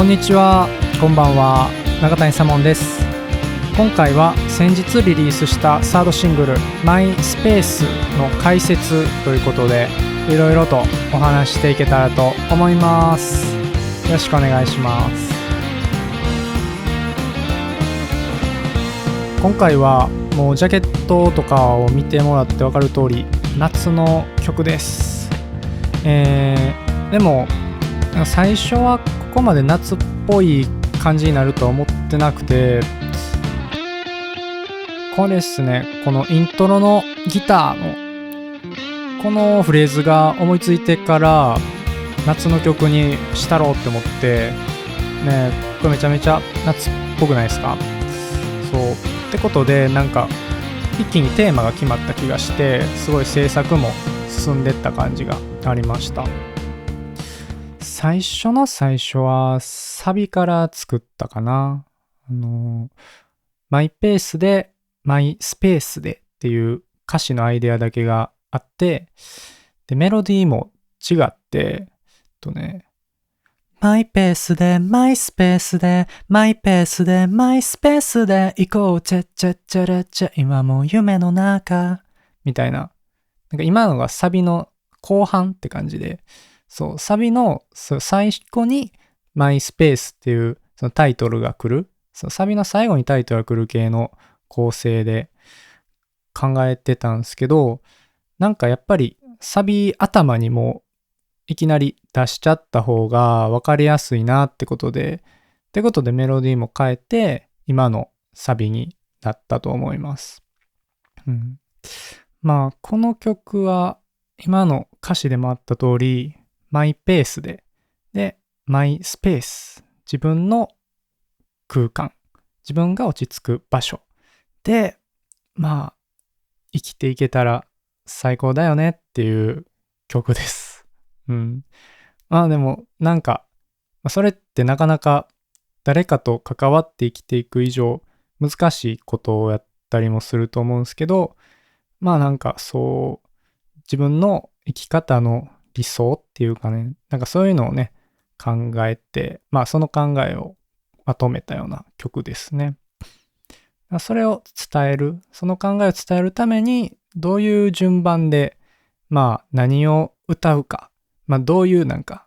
こんにちは、こんばんは、永谷サモンです。今回は先日リリースしたサードシングル MySpace の解説ということで、いろいろとお話していけたらと思います。よろしくお願いします。今回はもうジャケットとかを見てもらって分かる通り、夏の曲です。でも最初はここまで夏っぽい感じになるとは思ってなくて、これですね、このイントロのギターのこのフレーズが思いついてから夏の曲にしたろうって思ってね、これめちゃめちゃ夏っぽくないですか？そうってことで、なんか一気にテーマが決まった気がして、すごい制作も進んでった感じがありました。最初の最初はサビから作ったかな。マイペースでマイスペースでっていう歌詞のアイデアだけがあって、でメロディーも違って、マイペースでマイスペースでマイペースでマイスペースで行こうチェッチェッチェレッチェ今も夢の中みたいな、なんか今のがサビの後半って感じで、そうサビの最後にマイスペースっていうそのタイトルが来る、そのサビの最後にタイトルが来る系の構成で考えてたんですけど、なんかやっぱりサビ頭にもいきなり出しちゃった方が分かりやすいなってことでメロディーも変えて今のサビになったと思います。まあこの曲は今の歌詞でもあった通り、マイペースでマイスペース、自分の空間、自分が落ち着く場所でまあ生きていけたら最高だよねっていう曲です。まあでもなんかそれってなかなか誰かと関わって生きていく以上難しいことをやったりもすると思うんですけど、まあなんかそう自分の生き方の理想っていうかね、なんかそういうのをね考えて、まあその考えをまとめたような曲ですね。それを伝える、その考えを伝えるためにどういう順番でまあ何を歌うか、まあどういうなんか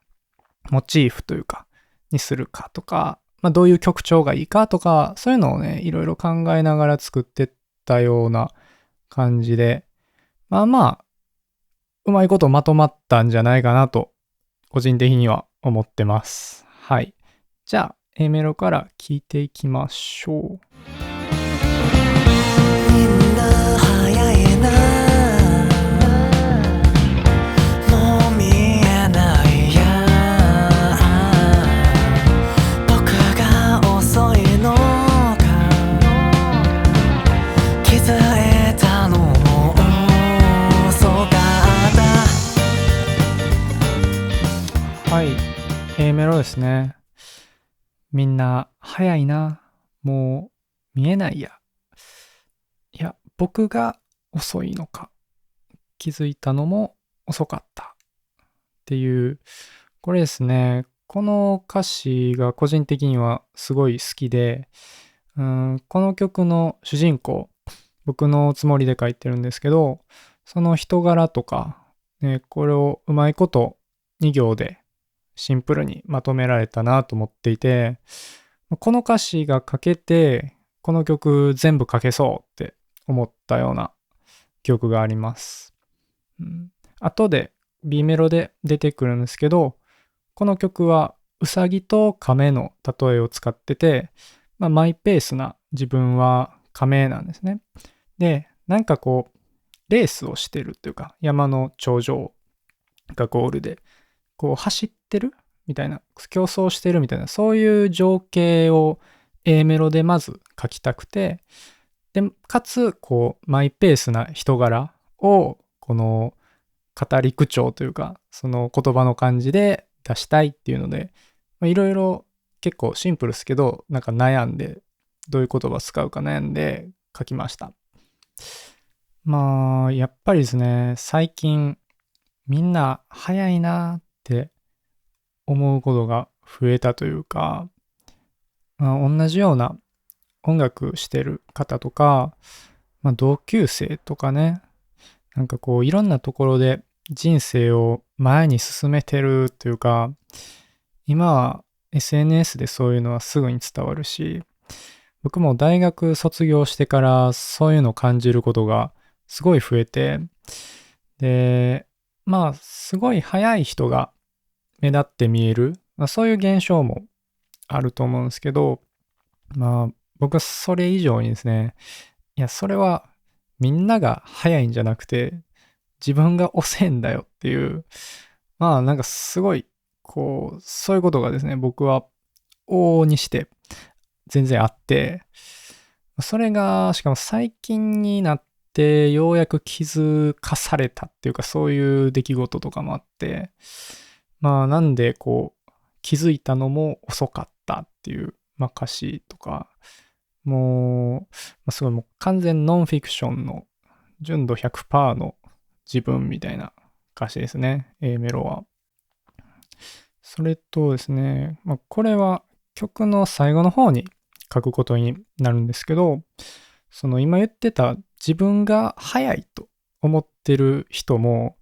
モチーフというかにするかとか、まあどういう曲調がいいかとか、そういうのをねいろいろ考えながら作ってったような感じで、まあうまいことまとまったんじゃないかなと個人的には思ってます。はい。じゃあ A メロから聴いていきましょう。みんな早いな、もう見えないや、僕が遅いのか、気づいたのも遅かった。はい、A メロですね。みんな早いな、もう見えないや、いや僕が遅いのか、気づいたのも遅かったっていう、これですね、この歌詞が個人的にはすごい好きで、この曲の主人公、僕のつもりで書いてるんですけど、その人柄とか、これをうまいこと2行でシンプルにまとめられたなと思っていて、この歌詞が書けてこの曲全部書けそうって思ったような曲があります。後で B メロで出てくるんですけど、この曲はウサギと亀の例えを使ってて、マイペースな自分は亀なんですね。で、なんかこうレースをしてるというか、山の頂上がゴールでこう走ってるみたいな、競争してるみたいな、そういう情景を A メロでまず書きたくて、でかつこうマイペースな人柄をこの語り口調というか、その言葉の感じで出したいっていうので、いろいろ結構シンプルですけど、なんか悩んで、どういう言葉使うか悩んで書きました。まあやっぱりですね、最近みんな早いなって思うことが増えたというか、同じような音楽してる方とか、同級生とかね、なんかこういろんなところで人生を前に進めてるというか、今は SNS でそういうのはすぐに伝わるし、僕も大学卒業してからそういうのを感じることがすごい増えて、で、すごい早い人が目立って見える、そういう現象もあると思うんですけど、僕はそれ以上にですね、いや、それはみんなが早いんじゃなくて、自分が遅いんだよっていう、なんかすごい、こう、そういうことがですね、僕は往々にして全然あって、それが、しかも最近になってようやく気づかされたっていうか、そういう出来事とかもあって、なんでこう、気づいたのも遅かったっていう、歌詞とか、もう、すごいもう完全ノンフィクションの純度100%の自分みたいな歌詞ですね、A メロは。それとですね、これは曲の最後の方に書くことになるんですけど、その今言ってた自分が早いと思ってる人も、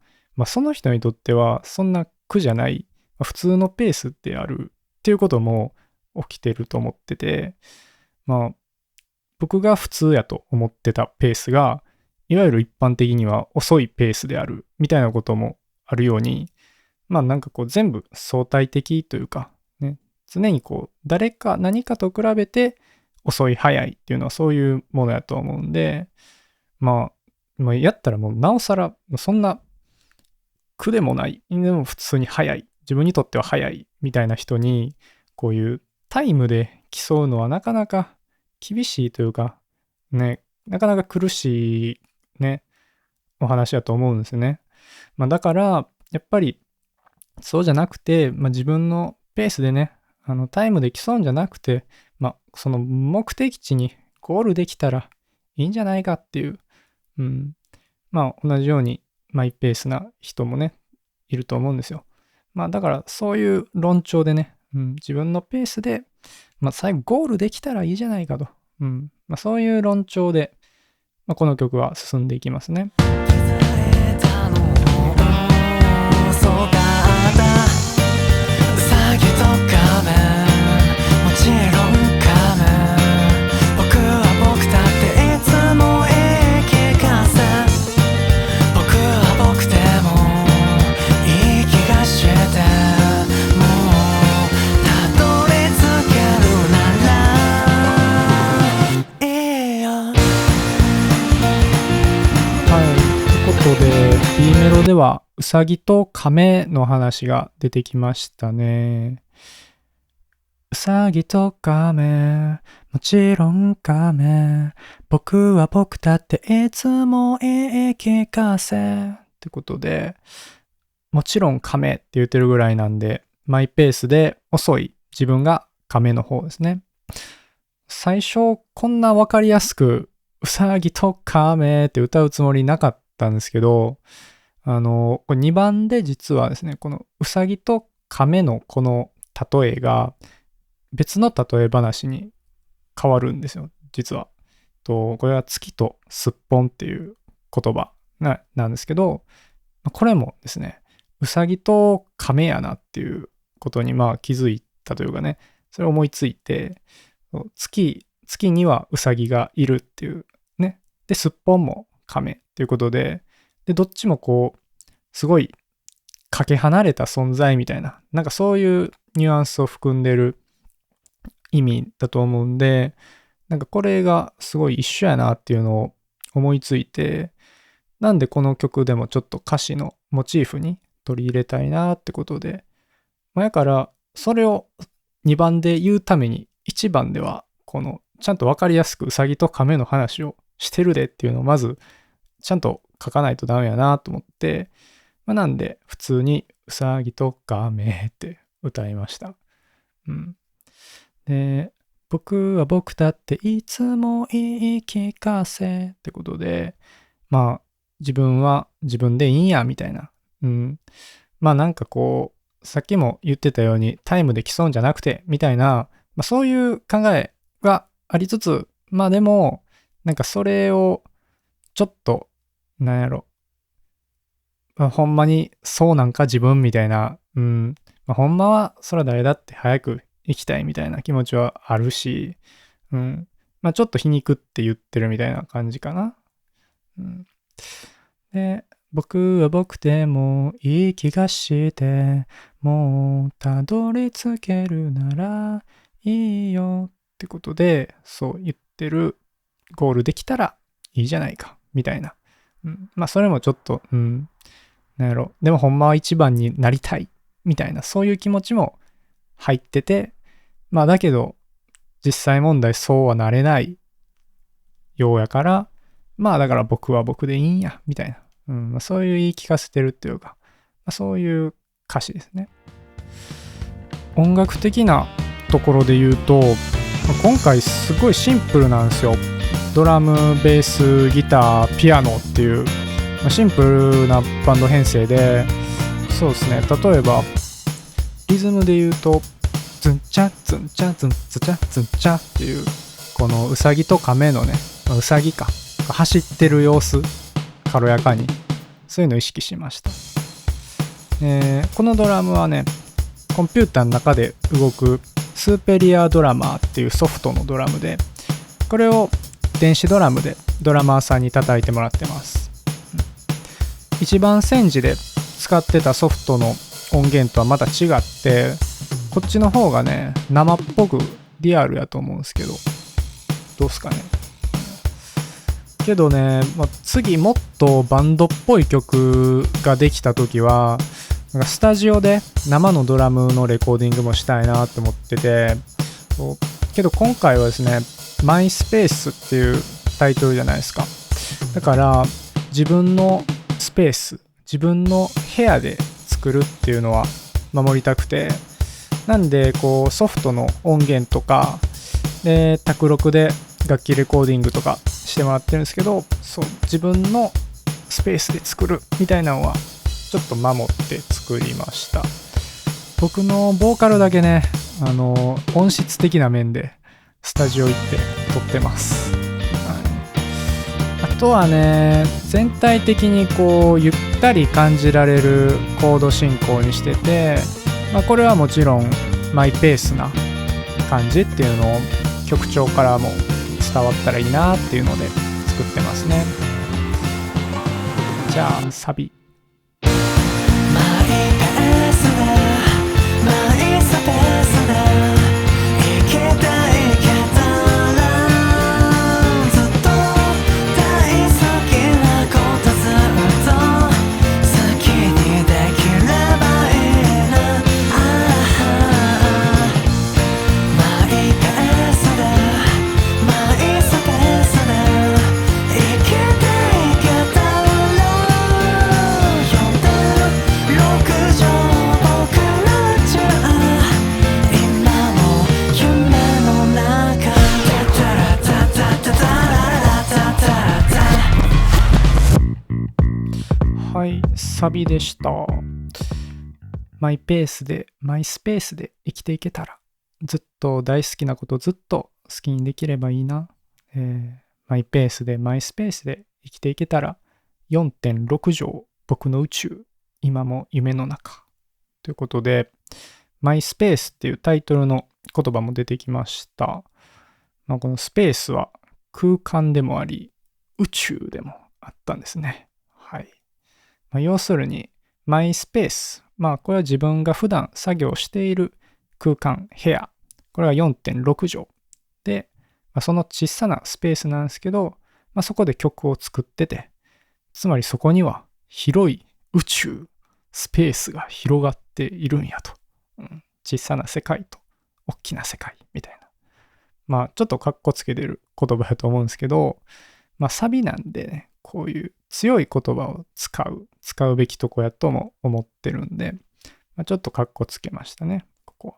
その人にとってはそんな苦じゃない、普通のペースであるっていうことも起きてると思ってて、僕が普通やと思ってたペースが、いわゆる一般的には遅いペースであるみたいなこともあるように、なんかこう全部相対的というか、ね、常にこう誰か何かと比べて遅い早いっていうのはそういうものやと思うんで、やったらもうなおさらそんな苦でもない、でも普通に早い、自分にとっては早いみたいな人に、こういうタイムで競うのはなかなか厳しいというか、ね、なかなか苦しいね、お話だと思うんですよね。だから、やっぱりそうじゃなくて、自分のペースでね、タイムで競うんじゃなくて、その目的地にゴールできたらいいんじゃないかっていう、うん。同じようにマイペースな人もね、いると思うんですよ。だからそういう論調でね、自分のペースで、最後ゴールできたらいいじゃないかと。そういう論調で、この曲は進んでいきますね。B メロではうさぎと亀の話が出てきましたね。うさぎと亀、もちろん亀。僕は僕だっていつも言い聞かせ。ってことで、もちろん亀って言ってるぐらいなんで、マイペースで遅い自分が亀の方ですね。最初こんなわかりやすくうさぎと亀って歌うつもりなかったんですけど、これ2番で実はですね、このうさぎと亀のこの例えが別の例え話に変わるんですよ、実は。これは月とすっぽんっていう言葉なんですけど、これもですね、うさぎと亀やなっていうことに気づいたというかね、それを思いついて、月にはうさぎがいるっていうね、で、すっぽんも亀っていうことで、どっちもこう、すごいかけ離れた存在みたいな、なんかそういうニュアンスを含んでる意味だと思うんで、なんかこれがすごい一緒やなっていうのを思いついて、なんでこの曲でもちょっと歌詞のモチーフに取り入れたいなってことで、だからそれを2番で言うために1番ではこのちゃんとわかりやすくうさぎと亀の話をしてるでっていうのをまずちゃんと書かないとダメやなと思って、なんで普通にうさぎと亀って歌いました。で、僕は僕だっていつも言い聞かせってことで、自分は自分でいいんやみたいな。なんかこう、さっきも言ってたようにタイムで競うんじゃなくてみたいな、そういう考えがありつつ、でもなんかそれをちょっとなんやろ、ほんまにそうなんか自分みたいな、ほんまはそら誰だって早く行きたいみたいな気持ちはあるし、ちょっと皮肉って言ってるみたいな感じかな。で、僕は僕でもいい気がして、もうたどり着けるならいいよってことで、そう言ってる、ゴールできたらいいじゃないかみたいな。それもちょっと、なんやろ、でもほんまは一番になりたいみたいな、そういう気持ちも入ってて、だけど実際問題そうはなれないようやから、だから僕は僕でいいんやみたいな、そういう言い聞かせてるっていうか、そういう歌詞ですね。音楽的なところで言うと、今回すごいシンプルなんですよ。ドラム、ベース、ギター、ピアノっていう、シンプルなバンド編成で、そうですね、例えばリズムで言うとズンチャズンチャズンツチャズンチャっていう、このウサギと亀のね、ウサギか走ってる様子、軽やかに、そういうのを意識しました。このドラムはね、コンピューターの中で動くスーペリアドラマーっていうソフトのドラムで、これを電子ドラムでドラマーさんに叩いてもらってます。一番煎じで使ってたソフトの音源とはまた違って、こっちの方がね、生っぽくリアルやと思うんですけど、どうすかね。けどね、次もっとバンドっぽい曲ができた時は、なんかスタジオで生のドラムのレコーディングもしたいなって思ってて、けど今回はですね、マイスペースっていうタイトルじゃないですか。だから自分のスペース、自分の部屋で作るっていうのは守りたくて、なんでこうソフトの音源とかで卓録で楽器レコーディングとかしてもらってるんですけど、そう自分のスペースで作るみたいなのはちょっと守って作りました。僕のボーカルだけね、音質的な面でスタジオ行って撮ってます。あとはね、全体的にこうゆったり感じられるコード進行にしてて、これはもちろんマイペースな感じっていうのを曲調からも伝わったらいいなっていうので作ってますね。じゃあサビ。はい、サビでした。マイペースで、マイスペースで生きていけたら、ずっと大好きなことずっと好きにできればいいな。マイペースで、マイスペースで生きていけたら、4.6 畳、僕の宇宙、今も夢の中。ということで、マイスペースっていうタイトルの言葉も出てきました。このスペースは空間でもあり、宇宙でもあったんですね。はい。要するに、マイスペース。これは自分が普段作業している空間、部屋。これは 4.6 畳。で、その小さなスペースなんですけど、そこで曲を作ってて、つまりそこには広い宇宙、スペースが広がっているんやと。小さな世界と大きな世界みたいな。ちょっとカッコつけてる言葉だと思うんですけど、サビなんでね、こういう強い言葉を使うべきとこやとも思ってるんで、ちょっとカッコつけましたね、ここは。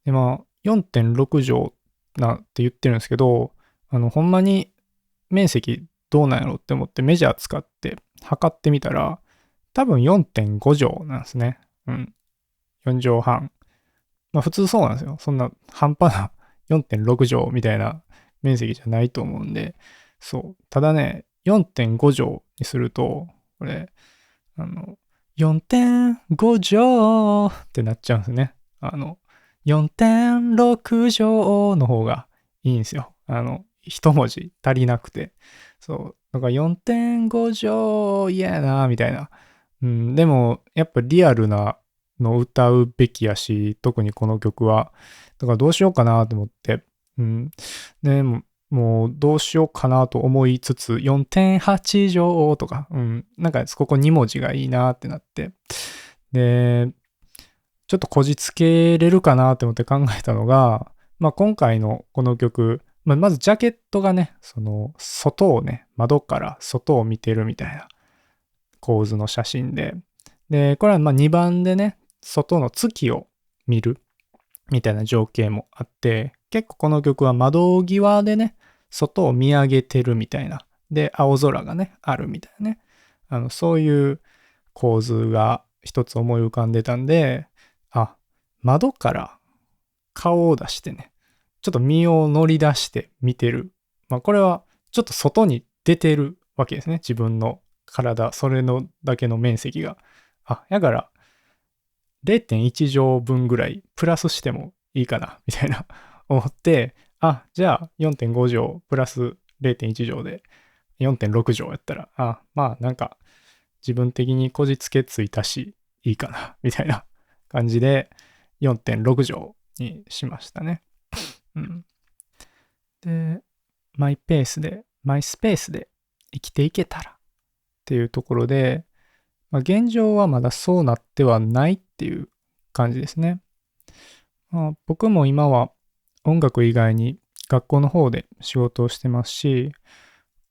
で4.6 畳なって言ってるんですけど、ほんまに面積どうなんやろって思ってメジャー使って測ってみたら、多分4.5 畳なんですね。4畳半。まあ普通そうなんですよ。そんな半端な4.6 畳みたいな面積じゃないと思うんで、そう。ただね、4.5 畳にすると、これ、4.5 畳ってなっちゃうんですね。4.6 畳の方がいいんですよ。一文字足りなくて。そう。だから4.5 畳嫌やな、みたいな。でも、やっぱリアルなの歌うべきやし、特にこの曲は。だからどうしようかなと思って。でもうどうしようかなと思いつつ、4.8 畳とか、なんかここ2文字がいいなってなって。で、ちょっとこじつけれるかなって思って考えたのが、まあ今回のこの曲、まずジャケットがね、その外をね、窓から外を見てるみたいな構図の写真で、で、これはまあ2番でね、外の月を見るみたいな情景もあって、結構この曲は窓際でね、外を見上げてるみたいな。で、青空がね、あるみたいなね。そういう構図が一つ思い浮かんでたんで、窓から顔を出してね、ちょっと身を乗り出して見てる。まあこれはちょっと外に出てるわけですね。自分の体、それのだけの面積が。やから0.1 畳分ぐらいプラスしてもいいかな、みたいな思って、じゃあ4.5 畳プラス 0.1 畳で4.6 畳やったら、まあなんか自分的にこじつけついたし、いいかな、みたいな感じで4.6 畳にしましたね。で、マイペースで、マイスペースで生きていけたらっていうところで、現状はまだそうなってはないっていう感じですね。僕も今は音楽以外に学校の方で仕事をしてますし、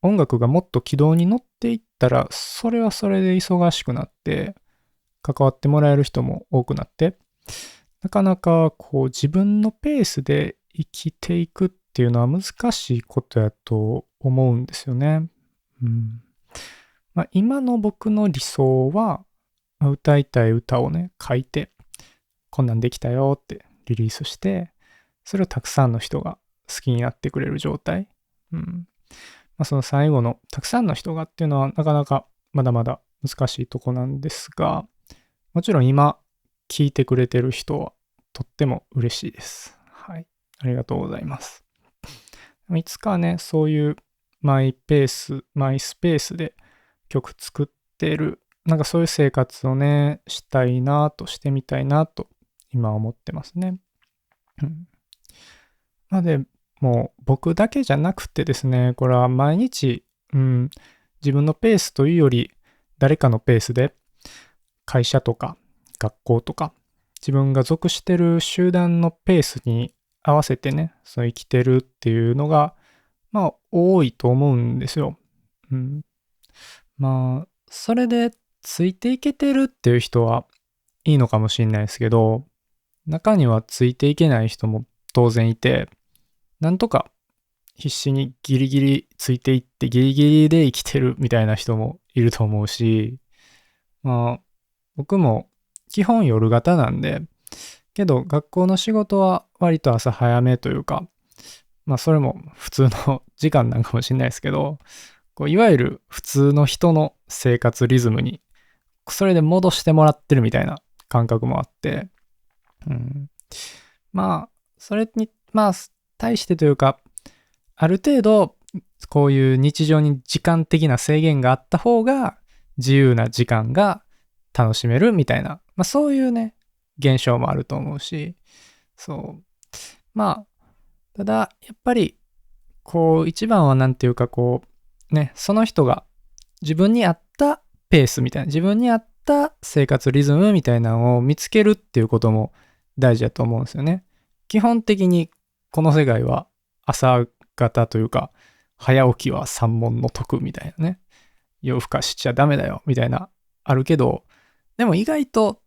音楽がもっと軌道に乗っていったら、それはそれで忙しくなって、関わってもらえる人も多くなって、なかなかこう自分のペースで生きていくっていうのは難しいことやと思うんですよね。今の僕の理想は、歌いたい歌をね、書いて、こんなんできたよってリリースして、それをたくさんの人が好きになってくれる状態。その最後のたくさんの人がっていうのはなかなかまだまだ難しいとこなんですが、もちろん今聞いてくれてる人はとっても嬉しいです。はい。ありがとうございます。いつかね、そういうマイペース、マイスペースで曲作ってる、なんかそういう生活をね、したいなと、してみたいなと、今思ってますね。で、もう僕だけじゃなくてですね、これは毎日、自分のペースというより、誰かのペースで、会社とか学校とか、自分が属してる集団のペースに合わせてね、そう生きてるっていうのが、多いと思うんですよ。それでついていけてるっていう人はいいのかもしれないですけど、中にはついていけない人も当然いて、なんとか必死にギリギリついていってギリギリで生きてるみたいな人もいると思うし、僕も基本夜型なんで、けど学校の仕事は割と朝早めというか、それも普通の時間なんかもしれないですけど、いわゆる普通の人の生活リズムに、それで戻してもらってるみたいな感覚もあって、それに、対してというか、ある程度、こういう日常に時間的な制限があった方が、自由な時間が楽しめるみたいな、そういうね、現象もあると思うし、ただ、やっぱり、一番はなんていうか、その人が自分に合ったペースみたいな、自分に合った生活リズムみたいなのを見つけるっていうことも大事だと思うんですよね。基本的にこの世界は朝型というか、早起きは三文の徳みたいなね、夜更かしちゃダメだよみたいなあるけど、でも意外と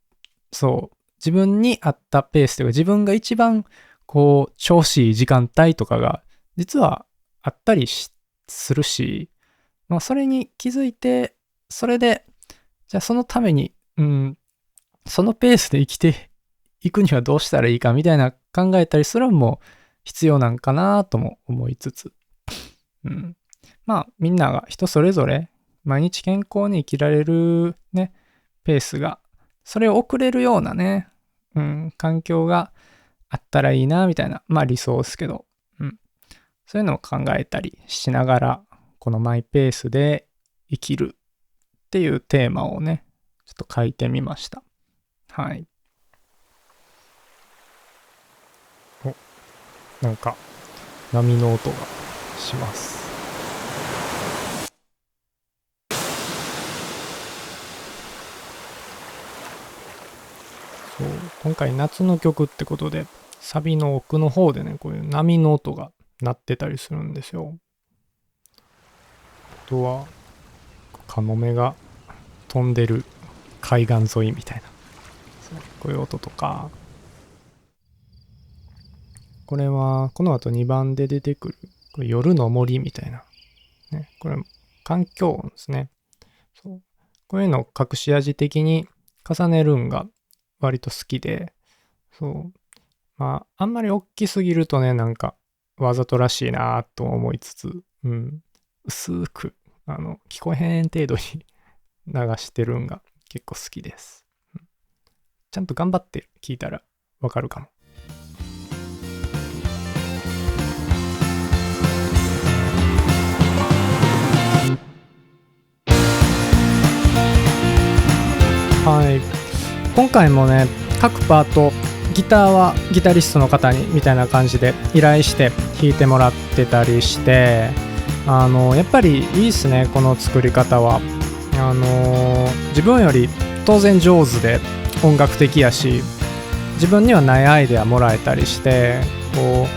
自分に合ったペースというか、自分が一番調子いい時間帯とかが実はあったりするし、それに気づいて、それでじゃあそのために、そのペースで生きていくにはどうしたらいいかみたいな考えたりするのも必要なんかなとも思いつつ、まあみんなが人それぞれ毎日健康に生きられるね、ペースが、それを送れるようなね、環境があったらいいなみたいな、まあ理想ですけど、そういうのを考えたりしながら、このマイペースで生きるっていうテーマをね、ちょっと書いてみました。はい。なんか波の音がします。そう、今回夏の曲ってことで、サビの奥の方でね、こういう波の音が鳴ってたりするんですよ。あとは、カモメが飛んでる海岸沿いみたいな、こういう音とか、これはこの後2番で出てくるこれ夜の森みたいな、ね、これ環境音ですね。そう、こういうのを隠し味的に重ねるんが割と好きで、そう、まああんまり大きすぎるとね、なんかわざとらしいなと思いつつ、薄く聞こえへん程度に流してるんが結構好きです。ちゃんと頑張って聞いたらわかるかも。はい、今回もね、各パートギターはギタリストの方にみたいな感じで依頼して弾いてもらってたりして、やっぱりいいっすね、この作り方は。自分より当然上手で音楽的やし、自分にはないアイデアもらえたりして、こう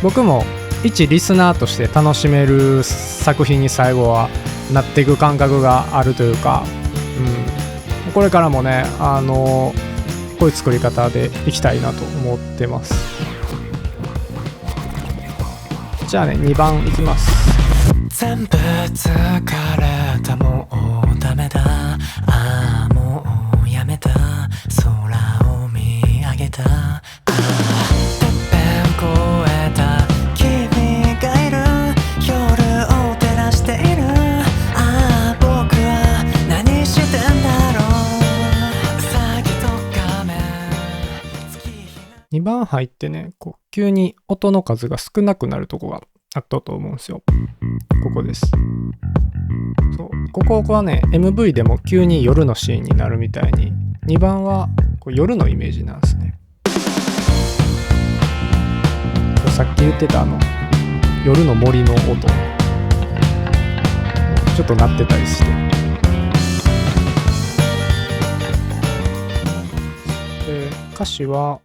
僕も一リスナーとして楽しめる作品に最後はなっていく感覚があるというか、これからもね、こういう作り方でいきたいなと思ってます。じゃあね、2番いきます。全部疲れた、もうダメだ、ああもうやめた、空を見上げた、ああてっぺん越えた君がいる、夜を照らしている、ああ僕は何してんだろう、ウサギとカメ、2番入ってね、こう急に音の数が少なくなるとこがあったと思うんですよ。ここです。そう、ここはね MV でも急に夜のシーンになるみたいに、2番はこう夜のイメージなんですね。さっき言ってた夜の森の音ちょっと鳴ってたりして、で歌詞は、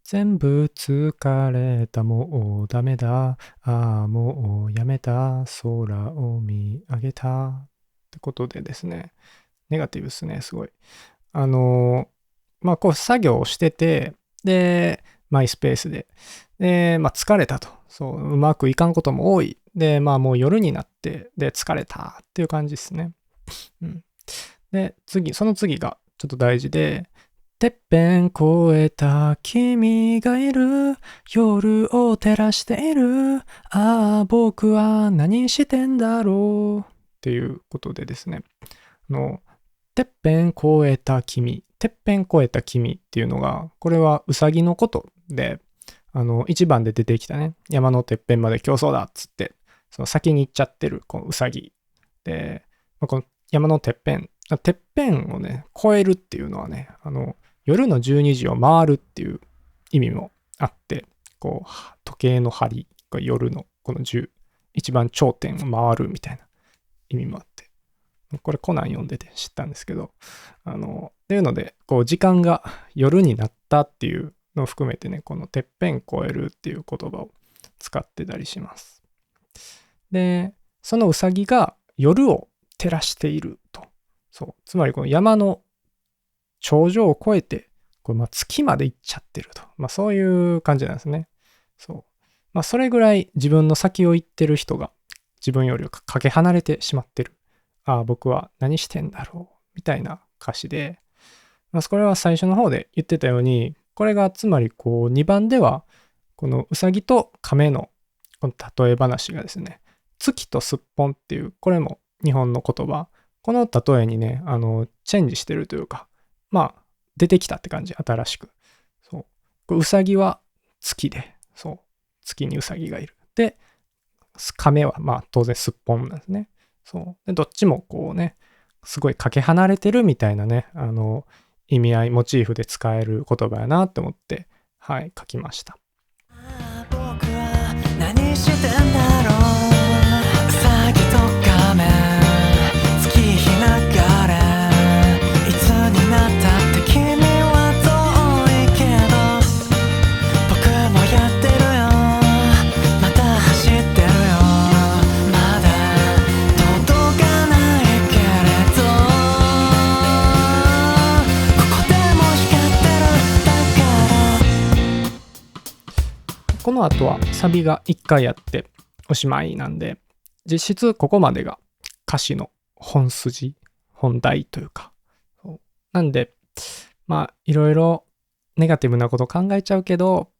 全部疲れた、もうダメだ、ああもうやめた、空を見上げたってことでですね、ネガティブですね、すごい。まあこう作業をしてて、でマイスペースで、まあ疲れたと、そううまくいかんことも多いで、まあもう夜になって、で疲れたっていう感じですね。でその次がちょっと大事で、てっぺん越えた君がいる、夜を照らしている、ああ僕は何してんだろうっていうことでですね、てっぺん越えた君、てっぺん越えた君っていうのが、これはウサギのことで、1番で出てきたね、山のてっぺんまで競争だっつって、その先に行っちゃってるこのウサギで、この山のてっぺんをね越えるっていうのはね、夜の12時を回るっていう意味もあって、こう時計の針が夜のこの一番頂点を回るみたいな意味もあって、これコナン読んでて知ったんですけど、っていうのでこう時間が夜になったっていうのを含めてね、このてっぺん越えるっていう言葉を使ってたりします。でそのウサギが夜を照らしていると、そうつまりこの山の頂上を越えてこれ月まで行っちゃってると、そういう感じなんですね。そう、それぐらい自分の先を行ってる人が自分よりかけ離れてしまってる。ああ僕は何してんだろうみたいな歌詞で、これは最初の方で言ってたように、これがつまりこう2番ではこのうさぎと亀のこの例え話がですね、月とすっぽんっていう、これも日本の言葉、この例えにね、チェンジしてるというか、出てきたって感じ、新しく。そう。これうさぎは月で、そう。月にうさぎがいる。で、亀は当然すっぽんなんですね。そう。で、どっちもこうね、すごいかけ離れてるみたいなね、意味合い、モチーフで使える言葉やなって思って、はい、書きました。僕は何してんだろう。うさぎと亀、月日流れ、いつになったって君は遠いけど、僕もやってるよ、また走ってるよ、まだ届かないけれど、ここでも光ってる、だからこの後はサビが1回やっておしまいなんで、実質ここまでが歌詞の本筋、本題というか。なんで、いろいろネガティブなこと考えちゃうけど、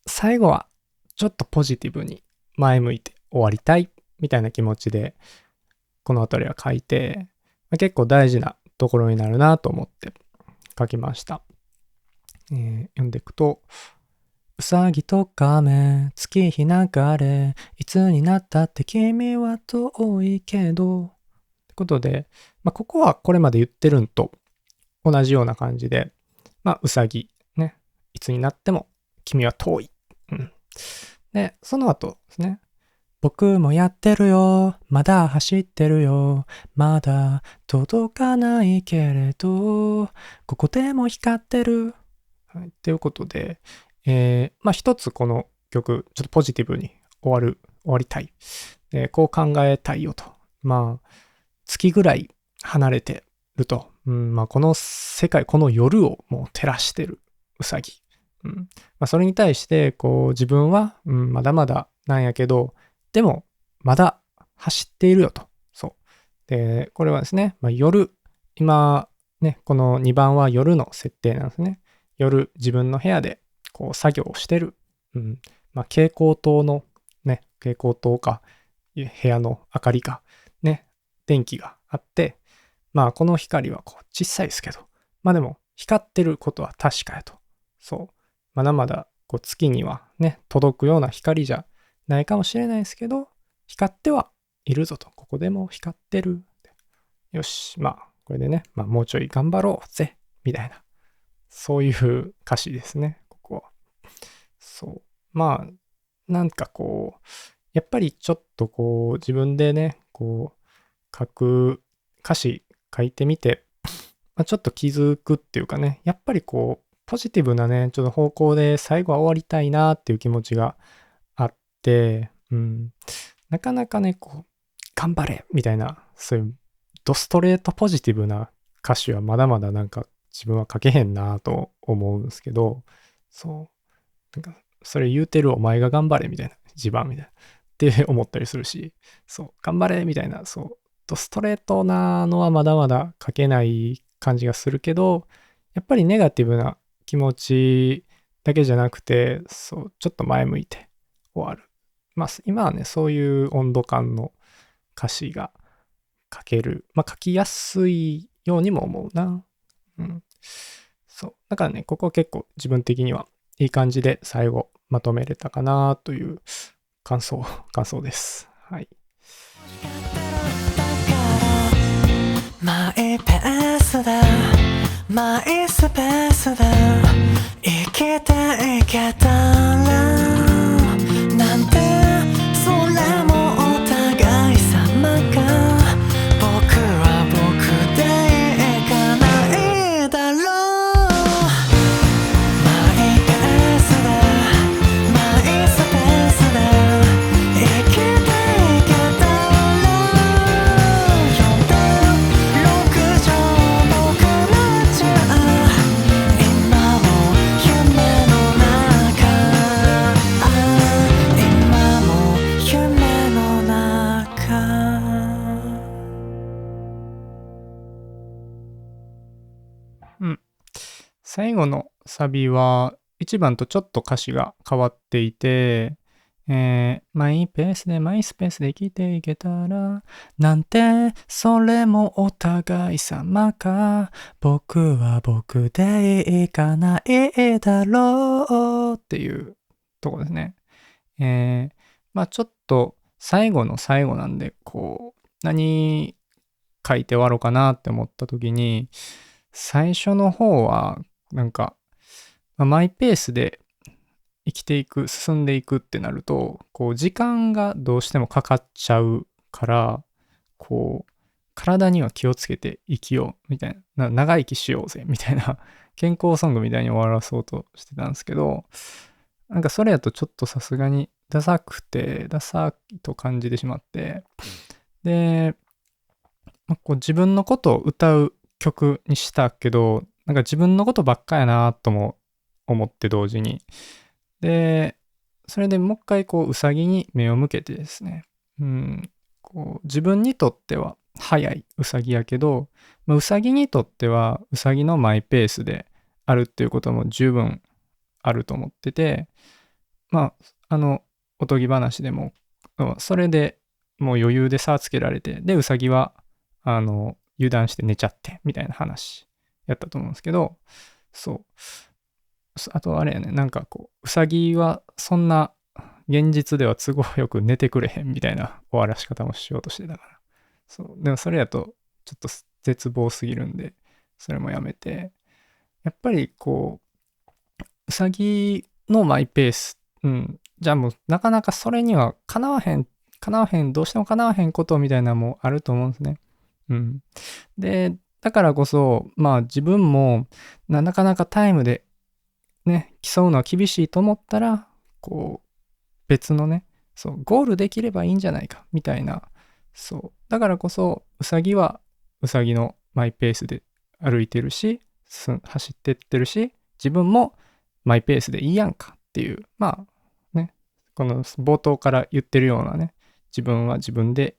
最後はちょっとポジティブに前向いて終わりたいみたいな気持ちで、このあたりは書いて、結構大事なところになるなと思って書きました。読んでいくと、うさぎと亀、月日流れ、いつになったって君は遠いけど。ってことで、ここはこれまで言ってるんと同じような感じで、うさぎ、ね、いつになっても君は遠い。で、その後ですね。僕もやってるよ、まだ走ってるよ、まだ届かないけれど、ここでも光ってる。はい、っていうことで、一つこの曲、ちょっとポジティブに終わりたい。こう考えたいよと。月ぐらい離れてると。この世界、この夜をもう照らしてるうさぎ。それに対して、こう自分は、まだまだなんやけど、でもまだ走っているよと。そう。で、これはですね、夜、今ね、この2番は夜の設定なんですね。夜、自分の部屋でこう作業をしてる。蛍光灯のね、蛍光灯か、部屋の明かりか、ね、電気があって、この光はこう小さいですけど、でも光ってることは確かやと。そう。まだまだこう月にはね、届くような光じゃないかもしれないですけど、光ってはいるぞと。ここでも光ってる。よし、これでね、もうちょい頑張ろうぜ、みたいな。そういう歌詞ですね、ここは。そう。なんかこう、やっぱりちょっとこう、自分でね、こう、歌詞書いてみて、ちょっと気づくっていうかね、やっぱりこう、ポジティブなね、ちょっと方向で最後は終わりたいなっていう気持ちがあって、なかなかね、こう、頑張れみたいな、そういうドストレートポジティブな歌詞はまだまだなんか自分は書けへんなと思うんですけど、そう。なんか、それ言うてるお前が頑張れみたいな、自慢みたいな、って思ったりするし、そう、頑張れみたいな、そう、ドストレートなのはまだまだ書けない感じがするけど、やっぱりネガティブな気持ちだけじゃなくて、そう、ちょっと前向いて終わる。今はね、そういう温度感の歌詞が書ける。書きやすいようにも思うな。そう。だからね、ここは結構自分的にはいい感じで最後まとめれたかなという感想です。はい。マイペースだ、マイスペースだ、生きていけたらなんて、それもお互い様か、僕は僕でいかないだろう。マイペースだ、マイスペースだ、生きていけたら呼んで6畳僕の家、今も夢の中最後のサビは1番とちょっと歌詞が変わっていて、マイペースでマイスペースで生きていけたらなんてそれもお互い様か僕は僕でいかないだろうっていうとこですね。まあちょっと最後の最後なんでこう何書いて終わろうかなって思った時に最初の方はなんか、マイペースで生きていく進んでいくってなるとこう時間がどうしてもかかっちゃうからこう体には気をつけて生きようみたいな長生きしようぜみたいな健康ソングみたいに終わらそうとしてたんですけどなんかそれやとちょっとさすがにダサくてダサいと感じてしまってで、こう自分のことを歌う曲にしたけどなんか自分のことばっかやなとも思って同時にで、それでもう一回こう、うさぎに目を向けてですね、こう自分にとっては速いうさぎやけど、うさぎにとってはうさぎのマイペースであるっていうことも十分あると思ってて、おとぎ話でも、それでもう余裕で差つけられて、で、うさぎは、油断して寝ちゃって、みたいな話やったと思うんですけど、そう。あとあれやね、なんかこう、うさぎはそんな現実では都合よく寝てくれへんみたいな終わらし方もしようとしてたから。そう。でもそれやとちょっと絶望すぎるんで、それもやめて、やっぱりこう、うさぎのマイペース、じゃあもうなかなかそれには叶わへん、どうしても叶わへんことみたいなのもあると思うんですね。で、だからこそ、自分もなかなかタイムでね、競うのは厳しいと思ったら、こう、別のね、そう、ゴールできればいいんじゃないか、みたいな。そう。だからこそ、うさぎはうさぎのマイペースで歩いてるし、走ってってるし、自分もマイペースでいいやんかっていう、ね、この冒頭から言ってるようなね、自分は自分で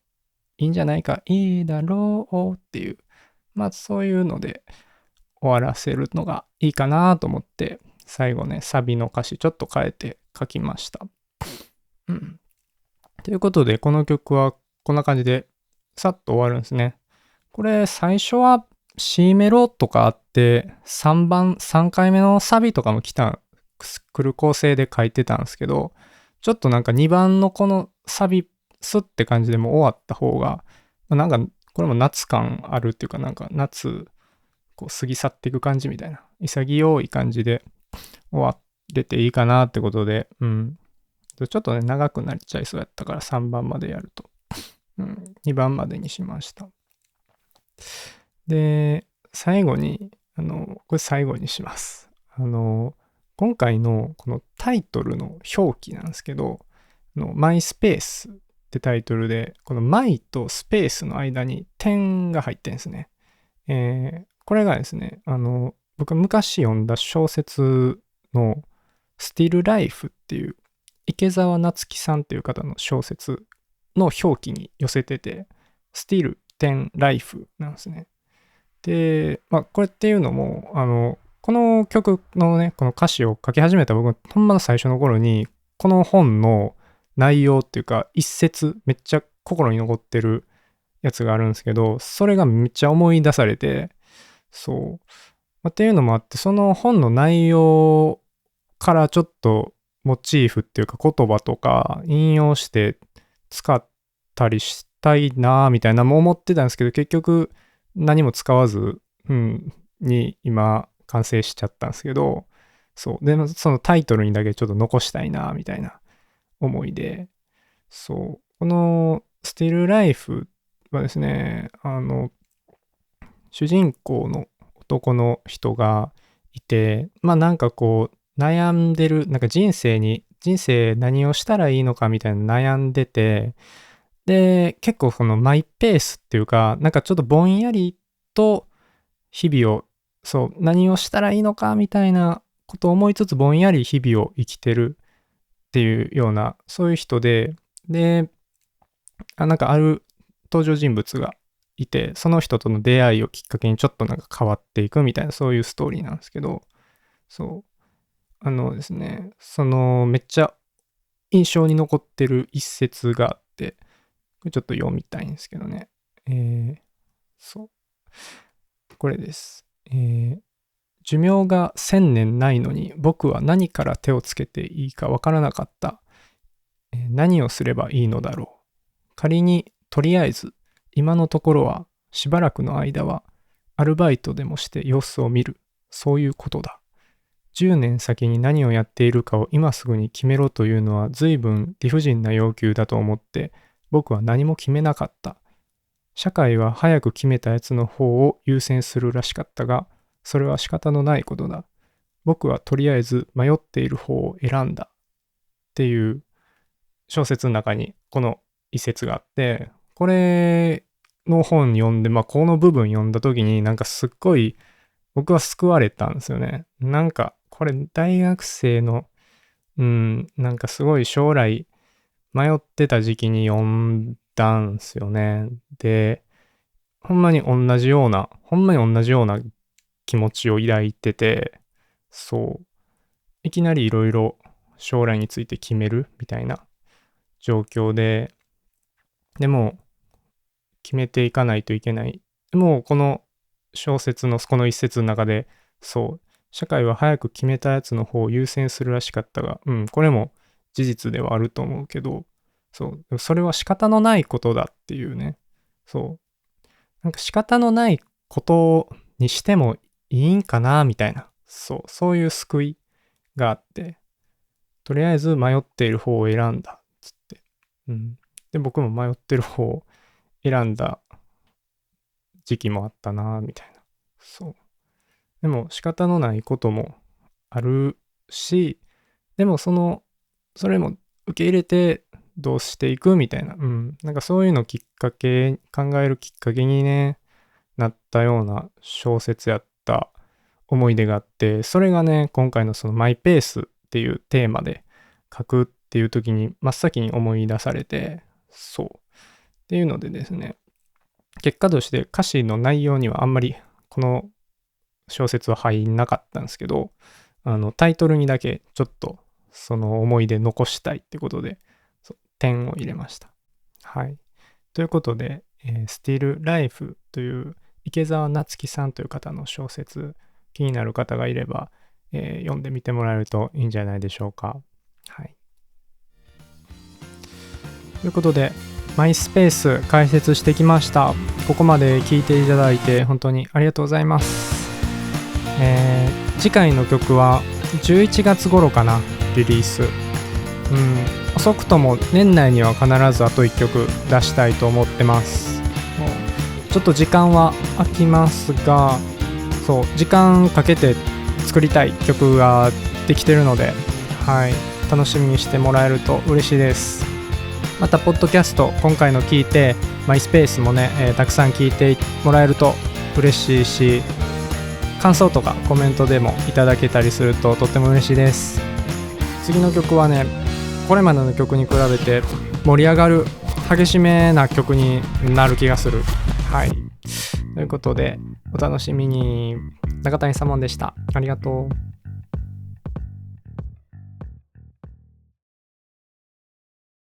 いいんじゃないか、いいだろうっていう、そういうので終わらせるのがいいかなと思って、最後ね、サビの歌詞ちょっと変えて書きました。ということで、この曲はこんな感じでさっと終わるんですね。これ最初は C メロとかあって3回目のサビとかも来る構成で書いてたんですけど、ちょっとなんか2番のこのサビスって感じでもう終わった方が、なんかこれも夏感あるっていうかなんか夏こう過ぎ去っていく感じみたいな潔い感じで終われていいかなってことで、ちょっとね、長くなっちゃいそうやったから3番までやると、2番までにしました。で、最後に、これ最後にします。今回のこのタイトルの表記なんですけど、マイスペースってタイトルで、このマイとスペースの間に点が入ってるんですね。これがですね、僕が昔読んだ小説のスティルライフっていう池澤夏樹さんっていう方の小説の表記に寄せてて、スティル点ライフなんですね。で、これっていうのも、この曲のね、この歌詞を書き始めた僕、ほんまの最初の頃に、この本の内容っていうか、一節めっちゃ心に残ってるやつがあるんですけど、それがめっちゃ思い出されて、そう。っていうのもあって、その本の内容からちょっとモチーフっていうか言葉とか引用して使ったりしたいなみたいなも思ってたんですけど、結局何も使わず、に今完成しちゃったんですけど、そう。でもそのタイトルにだけちょっと残したいなみたいな思いで、そう。このスティルライフはですね、主人公の男の人がいて、なんかこう悩んでる、なんか人生何をしたらいいのかみたいな悩んでて、で、結構このマイペースっていうか、なんかちょっとぼんやりと日々を、そう、何をしたらいいのかみたいなことを思いつつぼんやり日々を生きてるっていうような、そういう人で、なんかある登場人物がいて、その人との出会いをきっかけにちょっとなんか変わっていくみたいな、そういうストーリーなんですけど、ですね、めっちゃ印象に残ってる一節があって、これちょっと読みたいんですけどね。これです。寿命が1000年ないのに僕は何から手をつけていいかわからなかった。何をすればいいのだろう。仮にとりあえず今のところはしばらくの間はアルバイトでもして様子を見る。そういうことだ。10年先に何をやっているかを今すぐに決めろというのは随分理不尽な要求だと思って僕は何も決めなかった。社会は早く決めたやつの方を優先するらしかったが、それは仕方のないことだ。僕はとりあえず迷っている方を選んだ。っていう小説の中にこの一節があって、これの本読んで、この部分読んだ時になんかすっごい僕は救われたんですよね。なんかこれ大学生の、なんかすごい将来迷ってた時期に読んだんですよね。で、ほんまに同じような気持ちを抱いてて、いきなりいろいろ将来について決めるみたいな状況で、でも決めていかないといけない。でもこの小説のこの一節の中で、社会は早く決めたやつの方を優先するらしかったが、これも事実ではあると思うけど、それは仕方のないことだっていうね。なんか仕方のないことにしてもいいんかなみたいな。そういう救いがあって、とりあえず迷っている方を選んだっつって。で、僕も迷ってる方を選んだ時期もあったなみたいな。でも仕方のないこともあるし、でもそれも受け入れてどうしていくみたいな。なんかそういうの考えるきっかけにね、なったような小説やった思い出があって、それがね、今回のそのマイペースっていうテーマで書くっていう時に真っ先に思い出されて、っていうのでですね、結果として歌詞の内容にはあんまりこの小説は入んなかったんですけど、タイトルにだけちょっとその思い出残したいってことで、点を入れました。はい。ということで、Still Life という池澤夏樹さんという方の小説、気になる方がいれば、読んでみてもらえるといいんじゃないでしょうか。はい。ということで、マイスペース解説してきました。ここまで聞いていただいて本当にありがとうございます。次回の曲は11月頃かな、リリース。遅くとも年内には必ずあと1曲出したいと思ってます。ちょっと時間は空きますが、時間かけて作りたい曲ができてるので、楽しみにしてもらえると嬉しいです。またポッドキャスト今回の聞いて、マイスペースもね、たくさん聞いてもらえると嬉しいし、感想とかコメントでもいただけたりするととっても嬉しいです。次の曲はね、これまでの曲に比べて盛り上がる激しめな曲になる気がする。ということでお楽しみに。中谷サモンでした。ありがとう。